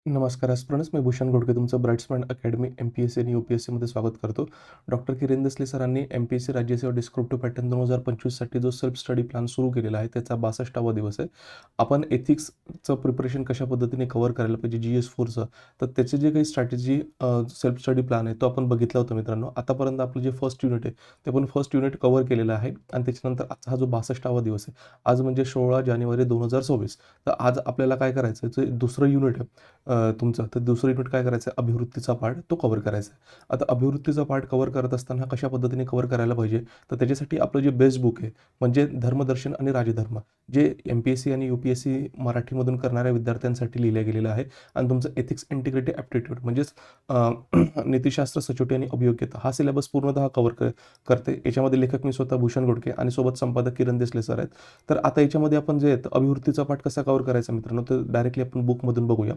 नमस्कार. आज मी भूषण घोडके तुमचं ब्राइट्समॅन अकॅडमी एम-पी-एस-सी आणि यू-पी-एस-सीमध्ये स्वागत करतो. डॉक्टर किरण दसले सरांनी एम-पी-एस-सी राज्यसेवा डिस्क्रिप्टिव्ह पॅटर्न 2025 साठी जो सेल्फ स्टडी प्लॅन सुरू केलेला आहे, त्याचा 62वा दिवस आहे. आपण एथिक्सचं प्रिपरेशन कशा पद्धतीने कव्हर करायला पाहिजे GS4चं, तर त्याची जी काही स्ट्रॅटेजी सेल्फ स्टडी प्लॅन आहे, तो आपण बघितला होता मित्रांनो. आतापर्यंत आपलं जे फर्स्ट युनिट आहे, ते आपण फर्स्ट युनिट कव्हर केलेलं आहे आणि त्याच्यानंतर आजचा हा जो 62वा दिवस आहे, आज म्हणजे 16 जानेवारी 2024. तर आज आपल्याला काय करायचं आहे, जे दुसरं युनिट आहे तुमचं, तर दुसरं युनिट काय करायचं आहे, अभिवृत्तीचा पार्ट तो कव्हर करायचा आहे. आता अभिवृत्तीचा पार्ट कव्हर करत असताना कशा पद्धतीने कव्हर करायला पाहिजे, तर त्याच्यासाठी आपलं जे बेस्ट बुक आहे, म्हणजे धर्मदर्शन आणि राजधर्म, जे एम-पी-एस-सी आणि यू-पी-एस-सी मराठीमधून करणाऱ्या विद्यार्थ्यांसाठी लिहिलं गेलेलं आहे. आणि तुमचं एथिक्स इंटिग्रिटी ॲप्टिट्यूड म्हणजेच नीतिशास्त्र, सचोटी आणि अभियोग्यता हा सिलेबस पूर्णतः कव्हर करते. याच्यामध्ये लेखक मी स्वतः भूषण घोडके आणि सोबत संपादक किरण देसले सर आहेत. तर आता याच्यामध्ये आपण जे आहेत अभिवृत्तीचा पाठ कसा कव्हर करायचा मित्रांनो, तर डायरेक्टली आपण बुकमधून बघूया.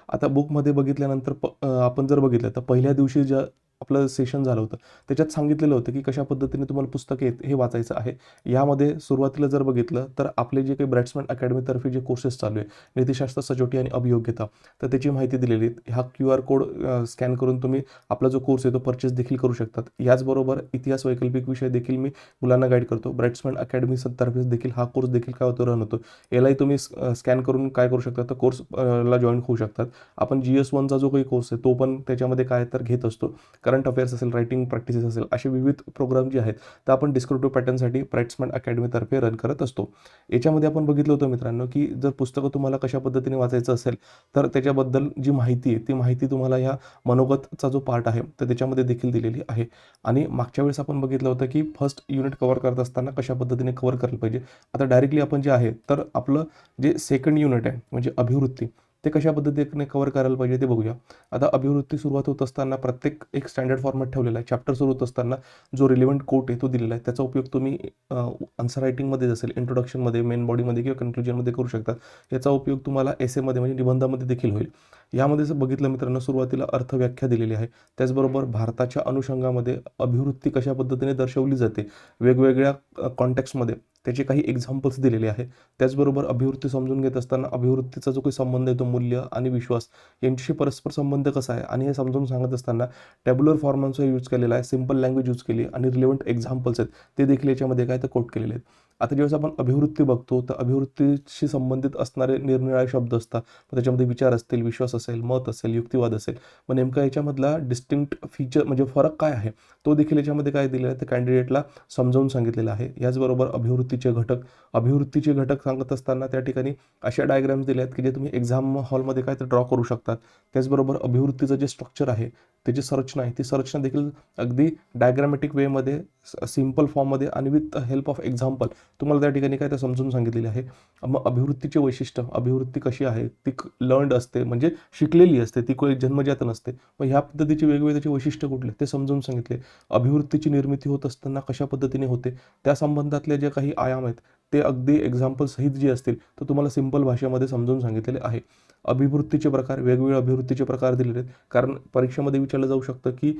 आता बुकमध्ये बघितल्यानंतर आपण जर बघितलं तर पहिल्या दिवशी ज्या आपलं सेशन झालं होतं, त्याच्यात सांगितलेलं होतं की कशा पद्धतीने तुम्हाला पुस्तके आहेत हे वाचायचं आहे. यामध्ये सुरुवातीला जर बघितलं तर आपले जे काही ब्राइट्समॅन अकॅडमीतर्फे जे कोर्सेस चालू आहे, नीतिशास्त्र, सचोटी आणि अभियोग्यता, तर त्याची माहिती दिलेली आहे. हा QR कोड स्कॅन करून तुम्ही आपला जो कोर्स आहे तो परचेस देखील करू शकतात. याचबरोबर इतिहास वैकल्पिक विषय देखील मी मुलांना गाईड करतो. ब्राइट्समॅन अकॅडमी तर्फे देखील हा कोर्स देखील काय होतो, रन होतो. यालाही तुम्ही स्कॅन करून काय करू शकता, तर कोर्स ला जॉईन होऊ शकतात. आपण GS1चा जो काही कोर्स आहे तो पण त्याच्यामध्ये काय तर घेत असतो. करंट अफेअर्स असेल, रायटिंग प्रॅक्टिसेस असेल, असे विविध प्रोग्राम जे आहेत तर आपण डिस्क्रिप्टिव्ह पॅटर्नसाठी ब्राइट्समॅन अकॅडमीतर्फे रन करत असतो. याच्यामध्ये आपण बघितलं होतं मित्रांनो, की जर पुस्तकं तुम्हाला कशा पद्धतीने वाचायचं असेल, तर त्याच्याबद्दल जी माहिती आहे ती माहिती तुम्हाला ह्या मनोगतचा जो पार्ट आहे तर त्याच्यामध्ये देखील दिलेली आहे. आणि मागच्या वेळेस आपण बघितलं होतं की फर्स्ट युनिट कव्हर करत असताना कशा पद्धतीने कव्हर करायला पाहिजे. आता डायरेक्टली आपण जे आहे तर आपलं जे सेकंड युनिट आहे म्हणजे अभिवृत्ती, ते कशा पद्धतीने कव्हर करायला पाहिजे ते बघूया. आता अभिवृत्ती सुरुवात होत असताना प्रत्येक एक स्टँडर्ड फॉर्मॅट ठेवलेला आहे. चॅप्टर सुरू होत असताना जो रिलेव्हंट कोट आहे तो दिलेला आहे. त्याचा उपयोग तुम्ही आन्सर रायटिंगमध्ये असेल, इंट्रोडक्शनमध्ये, मेन बॉडीमध्ये किंवा कन्क्लुजनमध्ये करू शकता. याचा उपयोग तुम्हाला एसेमध्ये म्हणजे निबंधामध्ये देखील होईल. यामध्ये जर बघितलं मित्रांनो, सुरुवातीला अर्थव्याख्या दिलेली आहे. त्याचबरोबर भारताच्या अनुषंगामध्ये अभिवृत्ती कशा पद्धतीने दर्शवली जाते, वेगवेगळ्या कॉन्टेक्स्टमध्ये त्याचे काही एक्झाम्पल्स दिलेले आहे. त्याचबरोबर अभिवृत्ती समजून घेत असताना अभिवृत्तीचा जो काही संबंध आहे तो मूल्य आणि विश्वास यांच्याशी परस्पर संबंध कसा आहे आणि हे समजून सांगत असताना टॅब्युलर फॉर्मॅटचा यूज केलेला आहे, सिंपल लँग्वेज यूज केली आणि रिलेव्हंट एक्झाम्पल्स आहेत ते देखील याच्यामध्ये काय तर कोट केलेले आहेत. आता ज्यावेळेस आपण अभिवृत्ती बघतो तर अभिवृत्तीशी संबंधित असणारे निरनिराळे शब्द असतात. त्याच्यामध्ये विचार असतील, विश्वास असेल, मत असेल, युक्तिवाद असेल. मग नेमका याच्यामधला डिस्टिंक्ट फीचर म्हणजे फरक काय आहे तो देखील याच्यामध्ये काय दिलेला आहे तर कॅन्डिडेटला समजावून सांगितलेलं आहे. याचबरोबर अभिवृत्तीचे घटक सांगत असताना त्या ठिकाणी अशा डायग्राम्स दिल्या आहेत की जे तुम्ही एक्झाम हॉलमध्ये काय तर ड्रॉ करू शकतात. त्याचबरोबर अभिवृत्तीचं जे स्ट्रक्चर आहे, त्याची संरचना आहे, ती संरचना देखील अगदी डायग्रामॅटिक वेमध्ये, सिंपल फॉर्ममध्ये आणि विथ हेल्प ऑफ एक्झाम्पल तुम्हाला त्या ठिकाणी काय ते समजून सांगितलेले आहे. मग अभिवृत्तीचे वैशिष्ट्य, अभिवृत्ती कशी आहे, ती लर्नड असते म्हणजे शिकलेली असते, ती कोणी जन्मजात नसते. मग ह्या पद्धतीचे वेगवेगळे त्याचे वैशिष्ट्य कुठले ते समजून सांगितले. अभिवृत्तीची निर्मिती होत असताना कशा पद्धतीने होते, त्या संबंधातले जे काही आयाम आहेत ते अगदी एक्झाम्पल सहित जे असतील तर तुम्हाला सिंपल भाषेमध्ये समजून सांगितलेले आहे. अभिवृत्तीचे प्रकार, वेगवेगळे अभिवृत्तीचे प्रकार दिलेले आहेत. कारण परीक्षेमध्ये विचारलं जाऊ शकतं की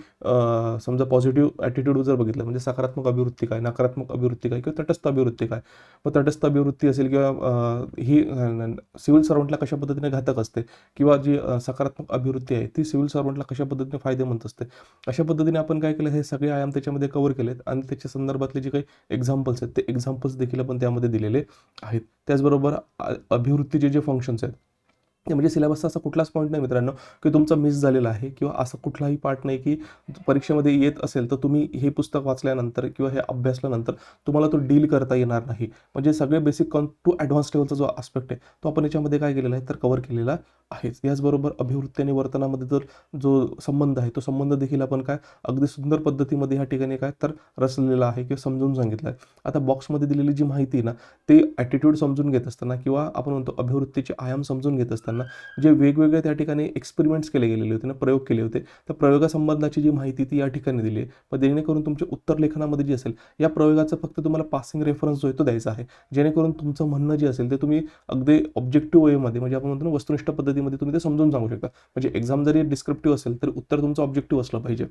समजा पॉझिटिव्ह ॲटिट्यूड जर बघितलं म्हणजे सकारात्मक अभिवृत्ती काय, नकारात्मक अभिवृत्ती काय किंवा तटस्थ अभिवृत्ती काय. मग तटस्थ अभिवृत्ती असेल किंवा ही सिव्हिल सर्वंटला कशा पद्धतीने घातक असते किंवा जी सकारात्मक अभिवृत्ती आहे ती सिव्हिल सर्वंटला कशा पद्धतीने फायदेमंद असते. अशा पद्धतीने आपण काय केलं, हे सगळे आयाम त्याच्यामध्ये कव्हर केलेत आणि त्याच्या संदर्भातले जे काही एक्झाम्पल्स आहेत ते एक्झाम्पल्स देखील आपण त्यामध्ये दिलेले आहेत. त्याचबरोबर अभिवृत्तीचे जे फंक्शन्स आहेत ते म्हणजे सिलेबसचा असा कुठलाच पॉईंट नाही मित्रांनो की तुमचा मिस झालेला आहे किंवा असा कुठलाही पार्ट नाही की परीक्षेमध्ये येत असेल तर तुम्ही हे पुस्तक वाचल्यानंतर किंवा हे अभ्यासल्यानंतर तुम्हाला तो डील करता येणार नाही. म्हणजे सगळे बेसिक टू ॲडव्हान्स लेवलचा जो आस्पेक्ट आहे तो आपण याच्यामध्ये काय केलेला आहे तर कव्हर केलेला आहेच. याचबरोबर अभिवृत्ती आणि वर्तनामध्ये जर जो संबंध आहे तो संबंध देखील आपण काय अगदी सुंदर पद्धतीमध्ये ह्या ठिकाणी काय तर रचलेला आहे किंवा समजून सांगितलं आहे. आता बॉक्समध्ये दिलेली जी माहिती आहे ना, ते ॲटिट्यूड समजून घेत असताना किंवा आपण म्हणतो अभिवृत्तीचे आयाम समजून घेत असताना जे वेगवेगळे त्या ठिकाणी एक्सपेरिमेंट्स केले गेलेले होते ना, प्रयोग केले होते, तर प्रयोगासंबंधाची जी माहिती ती या ठिकाणी दिली आहे. मग जेणेकरून तुमच्या उत्तर लेखनामध्ये जे असेल या प्रयोगाचा फक्त तुम्हाला पासिंग रेफरन्स जो आहे तो द्यायचा आहे. जेणेकरून तुमचं म्हणणं जे असेल ते तुम्ही अगदी ऑब्जेक्टिव्ह वेमध्ये म्हणजे आपण म्हणतो ना वस्तुनिष्ठ पद्धतीमध्ये तुम्ही ते समजून सांगू शकता. म्हणजे एक्झाम जरी डिस्क्रिप्टिव्ह असेल तर उत्तर तुमचं ऑब्जेक्टिव्ह असलं पाहिजे.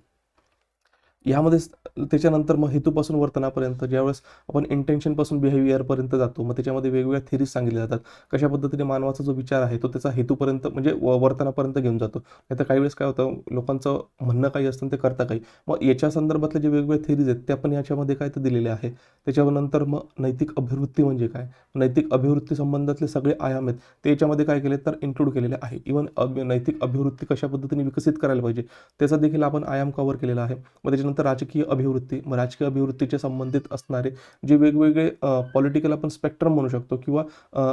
यामध्ये त्याच्यानंतर मग हेतूपासून वर्तनापर्यंत ज्यावेळेस आपण इंटेन्शनपासून बिहेवियरपर्यंत जातो, मग त्याच्यामध्ये वेगवेगळ्या थिरीज सांगितल्या जातात. कशा पद्धतीने मानवाचा जो विचार आहे तो त्याचा हेतूपर्यंत म्हणजे वर्तनापर्यंत घेऊन जातो. नाहीतर काही वेळेस काय होतं, लोकांचं म्हणणं काही असतं आणि ते करता काही. मग याच्या संदर्भातले जे वेगवेगळे थिरीज आहेत त्या पण याच्यामध्ये काय तर दिलेले आहे. त्याच्यानंतर मग नैतिक अभिवृत्ती म्हणजे काय, नैतिक अभिवृत्ती संबंधातले सगळे आयाम आहेत ते याच्यामध्ये काय केले तर इन्क्लूड केलेले आहे. इव्हन नैतिक अभिवृत्ती कशा पद्धतीने विकसित करायला पाहिजे त्याचा देखील आपण आयाम कव्हर केलेला आहे. मग त्याच्यानंतर राजकीय अभिवृत्ती, मग राजकीय अभिवृत्तीच्या संबंधित असणारे जे वेगवेगळे पॉलिटिकल आपण स्पेक्ट्रम म्हणू शकतो किंवा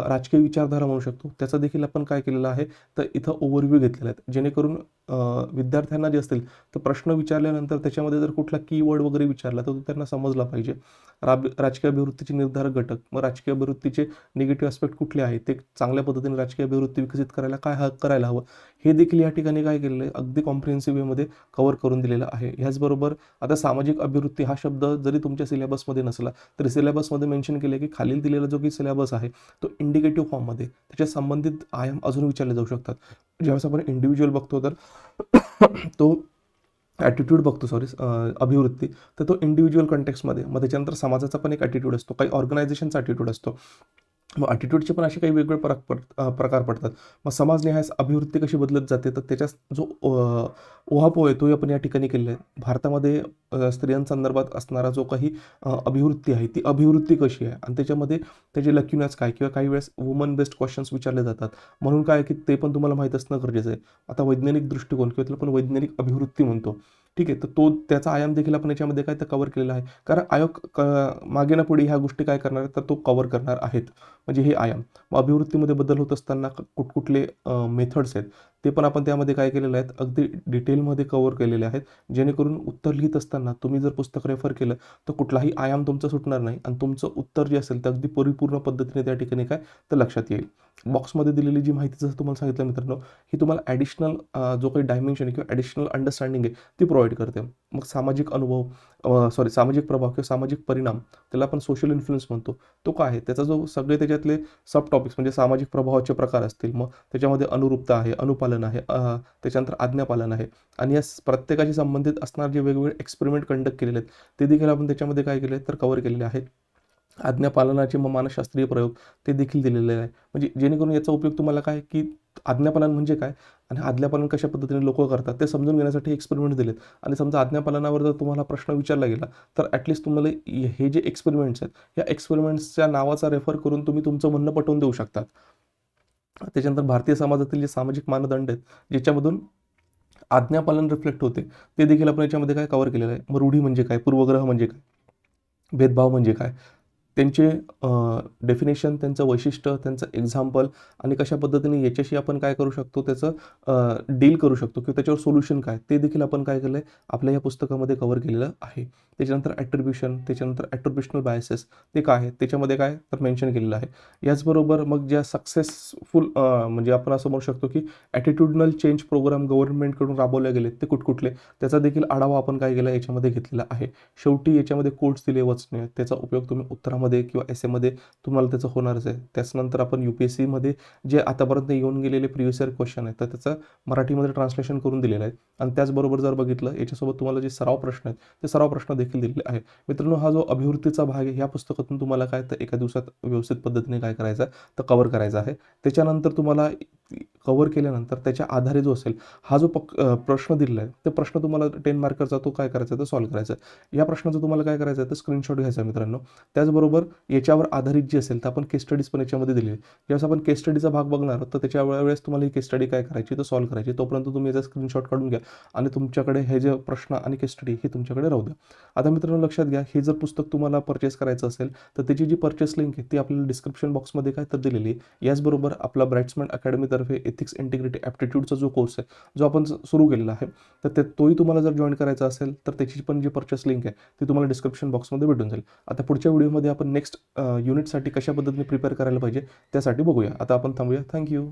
राजकीय विचारधारा म्हणू शकतो, त्याचा देखील आपण काय केलेलं आहे तर इथं ओव्हरव्ह्यू घेतलेला आहे. जेणेकरून विद्यार्थ्यांना जे असतील तर प्रश्न विचारल्यानंतर त्याच्यामध्ये जर कुठला कीवर्ड वगैरे विचारला तर तो त्यांना समजला पाहिजे. राजकीय अभिवृत्तीचे निर्धारक घटक, मग राजकीय अभिवृत्तीचे निगेटिव्ह ॲस्पेक्ट कुठले आहेत, ते चांगल्या पद्धतीने राजकीय अभिवृत्ती विकसित करायला करायला हवं, हे देखील या ठिकाणी काय केलेलं आहे अगदी कॉम्प्रिहेन्सिव्ह वेमध्ये कव्हर करून दिलेलं आहे. ह्याचबरोबर आता सामाजिक अभिवृत्ती हा शब्द जरी तुमच्या सिलेबसमध्ये नसला तरी सिलेबसमध्ये मेन्शन केले की खालील दिलेला जो काही सिलेबस आहे तो इंडिकेटिव्ह फॉर्ममध्ये त्याच्या संबंधित आयाम अजून विचारले जाऊ शकतात. ज्यावेळेस आपण इंडिव्हिज्युअल बघतो तर तो ॲटिट्यूड बघतो, सॉरी अभिवृत्ती, तर तो इंडिव्हिज्युअल कंटेक्समध्ये. मग त्याच्यानंतर समाजाचा पण एक ॲटिट्यूड असतो, काही ऑर्गनायझेशनचा ॲटिट्यूड असतो. मग ॲटिट्यूडचे पण असे काही वेगवेगळे प्रकार पडतात. मग समाजनिहाय अभिवृत्ती कशी बदलत जाते तर त्याच्या जो ओहापोह आहे तो आपण या ठिकाणी केलेला आहे. भारतामध्ये स्त्रियांसंदर्भात असणारा जो काही अभिवृत्ती आहे ती अभिवृत्ती कशी आहे आणि त्याच्यामध्ये त्याचे लक्युनस काय किंवा काही वेळेस वुमन बेस्ड क्वेश्चन्स विचारले जातात. म्हणून काय की ते पण तुम्हाला माहीत असणं गरजेचं आहे. आता वैज्ञानिक दृष्टिकोन किंवा त्याला आपण वैज्ञानिक अभिवृत्ती म्हणतो, ठीक आहे, तर तो त्याचा आयाम देखील आपण याच्यामध्ये काय तर कव्हर केलेला आहे. कारण आयोग मागे ना पुढे ह्या गोष्टी काय करणार आहेत तर तो कव्हर करणार आहेत. म्हणजे हे आयाम मग अभिवृत्तीमध्ये बदल होत असताना कुठकुठले मेथड्स आहेत ते पण आपण त्यामध्ये काय केलेले आहेत अगदी डिटेलमध्ये कव्हर केलेले आहेत. जेणेकरून उत्तर लिहित असताना तुम्ही जर पुस्तक रेफर केलं तर कुठलाही आयाम तुमचा सुटणार नाही आणि तुमचं उत्तर जे असेल तर अगदी परिपूर्ण पद्धतीने त्या ठिकाणी काय तर लक्षात येईल. बॉक्समध्ये दिलेली जी माहिती जसं तुम्हाला सांगितलं मित्रांनो, ही तुम्हाला ॲडिशनल जो काही डायमेन्शन किंवा ॲडिशनल अंडरस्टँडिंग आहे ती प्रोव्हाइड करते. मग सामाजिक अनुभव, सामाजिक प्रभाव किंवा सामाजिक परिणाम, त्याला आपण सोशल इन्फ्लुएन्स म्हणतो, तो काय आहे त्याचा जो सगळे त्याच्यातले सब टॉपिक्स म्हणजे सामाजिक प्रभावाचे प्रकार असतील. मग त्याच्यामध्ये अनुरूपता आहे, अनुपालन आहे, त्याच्यानंतर आज्ञापालन आहे आणि या प्रत्येकाशी संबंधित असणारे जे वेगवेगळे एक्सपेरिमेंट कंडक्ट केलेले आहेत ते देखील आपण त्याच्यामध्ये काय केले तर कव्हर केलेले आहेत. आज्ञापालनाचे मग मानसशास्त्रीय प्रयोग ते देखील दिलेले आहे. म्हणजे जेणेकरून याचा उपयोग तुम्हाला काय की आज्ञापालन म्हणजे काय आणि आज्ञापालन कशा पद्धतीने लोक करतात ते समजून घेण्यासाठी एक्सपेरिमेंट दिलेत. आणि समजा आज्ञापालनावर जर तुम्हाला प्रश्न विचारला गेला तर ॲटलिस्ट तुम्हाला हे जे एक्सपेरिमेंट्स आहेत या एक्सपेरिमेंट्सच्या नावाचा रेफर करून तुम्ही तुमचं म्हणणं पटवून देऊ शकतात. त्याच्यानंतर भारतीय समाजातील जे सामाजिक मानदंड आहेत ज्याच्यामधून आज्ञापालन रिफ्लेक्ट होते ते देखील आपण याच्यामध्ये काय कव्हर केलेलं आहे. मग रूढी म्हणजे काय, पूर्वग्रह म्हणजे काय, भेदभाव म्हणजे काय, त्यांचे डेफिनेशन, त्यांचं वैशिष्ट्य, त्यांचं एक्झाम्पल आणि कशा पद्धतीने याच्याशी आपण काय करू शकतो त्याचं डील करू शकतो किंवा त्याच्यावर सोल्युशन काय ते देखील आपण काय केलं आहे आपल्या या पुस्तकामध्ये कव्हर केलेलं आहे. त्याच्यानंतर ॲट्रिब्युशन, त्याच्यानंतर ॲट्रिब्युशनल बायसेस ते काय आहेत त्याच्यामध्ये काय तर मेन्शन केलेलं आहे. याचबरोबर मग ज्या सक्सेसफुल म्हणजे आपण असं म्हणू शकतो की ॲटिट्यूडनल चेंज प्रोग्राम गव्हर्नमेंटकडून राबवले गेले ते कुठकुठले त्याचा देखील आढावा आपण काय केला याच्यामध्ये घेतलेला आहे. शेवटी याच्यामध्ये कोट्स दिले वचने, त्याचा उपयोग तुम्ही उत्तरामध्ये किंवा एसेमध्ये तुम्हाला त्याचं होणारच आहे. त्याच्यानंतर आपण UPSCमध्ये जे आतापर्यंत येऊन गेलेले प्रिव्हियस इयर क्वेश्चन आहेत तर त्याचं मराठीमध्ये ट्रान्सलेशन करून दिलेलं आहे. आणि त्याचबरोबर जर बघितलं याच्यासोबत तुम्हाला जे सराव प्रश्न आहेत ते सराव प्रश्न देखील दिलेले आहे. मित्रांनो, हा जो अभिवृत्तीचा भाग आहे ह्या पुस्तकातून तुम्हाला काय तर एका दिवसात व्यवस्थित पद्धतीने काय करायचं तर कव्हर करायचा आहे. त्याच्यानंतर तुम्हाला कव्हर केल्यानंतर त्याच्या आधारे जो असेल हा जो प्रश्न दिलेला आहे ते प्रश्न तुम्हाला 10 मार्करचा तो काय करायचा तर सॉल्व्ह करायचा. या प्रश्नाचं तुम्हाला काय करायचं आहे तर स्क्रीनशॉट घ्यायचा मित्रांनो. त्याचबरोबर याच्यावर आधारित जी असेल तर आपण केस स्टडीज पण याच्यामध्ये दिलेली. ज्यावेळेस आपण केस स्टडीचा भाग बघणार तर त्याच्या वेळेस तुम्हाला ही केस स्टडी काय करायची तर सॉल्व्ह करायची. तोपर्यंत तुम्ही याचा स्क्रीनशॉट काढून घ्या आणि तुमच्याकडे हे जे प्रश्न आणि केस स्टडी हे तुमच्याकडे राहू द्या. आता मित्रांनो लक्षात घ्या, हे जर पुस्तक तुम्हाला परचेस करायचं असेल तर त्याची जी परचेस लिंक आहे ती आपल्याला डिस्क्रिप्शन बॉक्समध्ये काय तर दिलेली आहे. याचबरोबर आपला ब्राईट्समन अकॅडमीतर्फे एथिक्स इंटिग्रिटी ॲप्टिट्यूडचा जो कोर्स आहे जो आपण सुरू केलेला आहे तर तोही तुम्हाला जर जॉईन करायचा असेल तर त्याची पण जी परचेस लिंक आहे ती तुम्हाला डिस्क्रिप्शन बॉक्समध्ये भेटून जाईल. आता पुढच्या व्हिडिओमध्ये आपण नेक्स्ट युनिटसाठी कशा पद्धतीने प्रिपेअर करायला पाहिजे त्यासाठी बघूया. आता आपण थांबूया. थँक्यू.